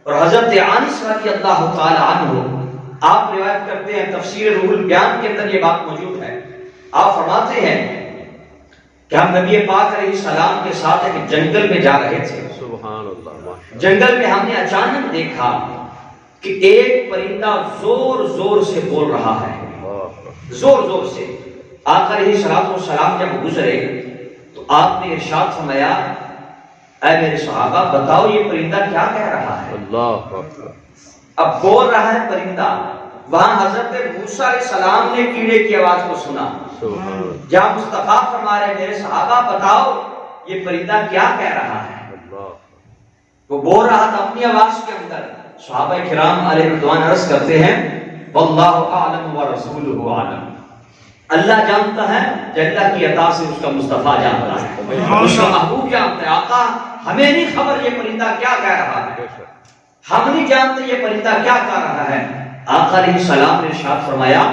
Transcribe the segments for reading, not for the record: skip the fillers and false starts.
اور حضرت انس رضی اللہ تعالی عنہ آپ روایت کرتے ہیں، تفسیر روح البیان کے اندر یہ بات موجود ہے، آپ فرماتے ہیں کہ ہم نبی پاک علیہ السلام کے ساتھ ایک جنگل میں جا رہے تھے، سبحان اللہ، جنگل میں ہم نے اچانک دیکھا کہ ایک پرندہ زور زور سے بول رہا ہے، زور زور سے۔ آقا علیہ السلام جب گزرے تو آپ نے ارشاد فرمایا، اے میرے صحابہ بتاؤ یہ پرندہ کیا کہہ رہا ہے؟ اللہ اکبر، اب بول رہا ہے پرندہ۔ وہاں حضرت موسیٰ علیہ السلام نے کیڑے کی آواز کو سنا، سبحان اللہ، جہاں مصطفیٰ فرما رہے میرے صحابہ بتاؤ یہ پرندہ کیا کہہ رہا ہے؟ وہ بول رہا تھا اپنی آواز کے اندر۔ صحابہ کرام علیہ رضوان عرض کرتے ہیں واللہ اعلم ورسولہ اعلم، اللہ جانتا ہے، اللہ کی عطا سے اس کا مصطفیٰ جانتا ہے، اس کا محبوب جانتا ہے۔ آقا ہمیں نہیں خبر یہ پرندہ کیا کہہ رہا ہے، ہم نہیں جانتے یہ پرندہ کیا کہہ رہا ہے۔ آقا علیہ السلام نے ارشاد فرمایا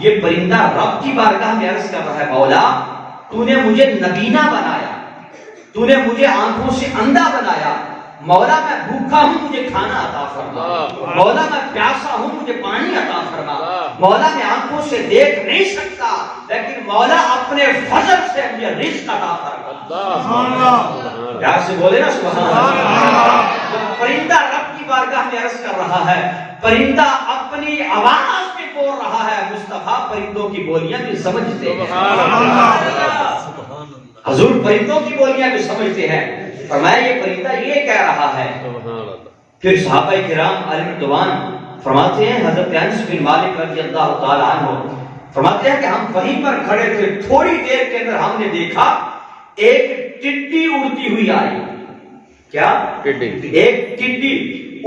یہ پرندہ رب کی بارگاہ میں عرض کر رہا ہے، مولا تو نے مجھے نبینا بنایا، تو نے مجھے آنکھوں سے اندھا بنایا، مولا میں بھوکا ہوں مجھے کھانا عطا فرما، مولا میں پیاسا ہوں مجھے پانی عطا فرما، مولا میں آنکھوں سے دیکھ نہیں سکتا لیکن مولا اپنے فضل سے مجھے رزق عطا فرما۔ پیار سے بولے نا سبحان اللہ۔ پرندہ رب کی بارگاہ میں عرض کر رہا ہے، پرندہ اپنی آواز میں بول رہا ہے، مصطفیٰ پرندوں کی بولیاں بھی سمجھتے ہیں، حضور پرندوں کی بولیاں بھی سمجھتے ہیں۔ فرمایا یہ پرندہ یہ کہہ رہا ہے۔ پھر صحابہ کرام علیہ رضوان فرماتے ہیں، حضرت انس بن مالک رضی اللہ تعالی عنہ فرماتے ہیں کہ ہم وہیں پر کھڑے تھے، تھوڑی دیر کے اندر ہم نے دیکھا ایک ٹڈی اڑتی ہوئی آئی۔ کیا؟ ایک ٹڈی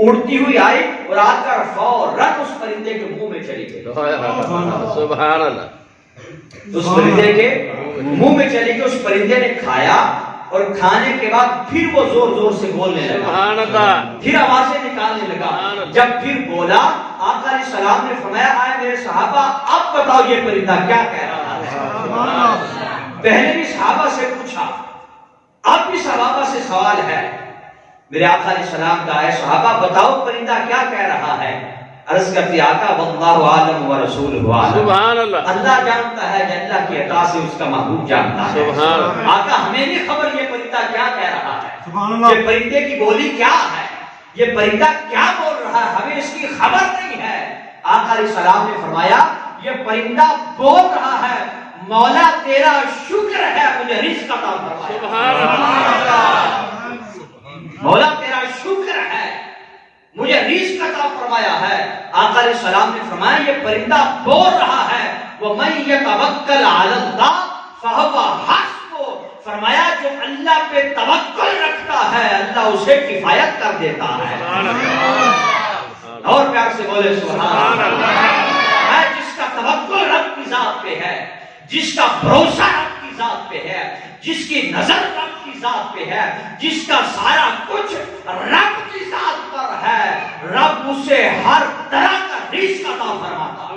اڑتی ہوئی آئی اور آ کر فوراً اس پرندے کے منہ میں چلی گئی، سبحان اللہ، اس پرندے کے منہ میں چلی گئی۔ اس پرندے نے کھایا اور کھانے کے بعد پھر وہ زور زور سے بولنے لگا، پھر آوازیں نکالنے لگا۔ جب پھر بولا آقا علیہ السلام نے فرمایا آئے میرے صحابہ اب بتاؤ یہ پرندہ کیا کہہ رہا ہے؟ پہلے بھی صحابہ سے پوچھا، اب بھی صحابہ سے سوال ہے۔ میرے آقا علیہ السلام کا اے صحابہ بتاؤ پرندہ کیا کہہ رہا ہے؟ عرض کرتی آقا واللہ عالم ورسولہ عالم، سبحان اللہ، اللہ جانتا ہے، اللہ کی عطا سے اس کا محبوب جانتا ہے۔ سبحان اللہ، آقا ہمیں نہیں خبر یہ پرندہ کیا کہہ رہا ہے، یہ پرندے کی بولی کیا ہے، یہ پرندہ کیا بول رہا ہے، ہمیں اس کی خبر نہیں ہے۔ آقا علیہ السلام نے فرمایا یہ پرندہ بول رہا ہے مولا تیرا شکر ہے مجھے رزق عطا فرمایا، سبحان اللہ، مولا تیرا شکر ہے مجھے رزق عطا فرمایا ہے۔ آقا علیہ السلام نے فرمایا یہ پرندہ بول رہا ہے وَمَن يَتَوَكَّلْ عَلَى اللَّهِ فَهُوَ حَسْبُهُ، فرمایا جو اللہ پہ توکل رکھتا ہے اللہ اسے کفایت کر دیتا ہے۔ اور پیار سے بولے سبحان اللہ۔ جس کا توکل رب کی ذات پہ ہے، جس کا بھروسہ رب کی ذات پہ ہے، جس کی نظر رب کی ذات پہ ہے، جس کا سارا کچھ رب کی ذات پر ہے، رب اسے ہر طرح کا رزق عطا فرماتا ہے۔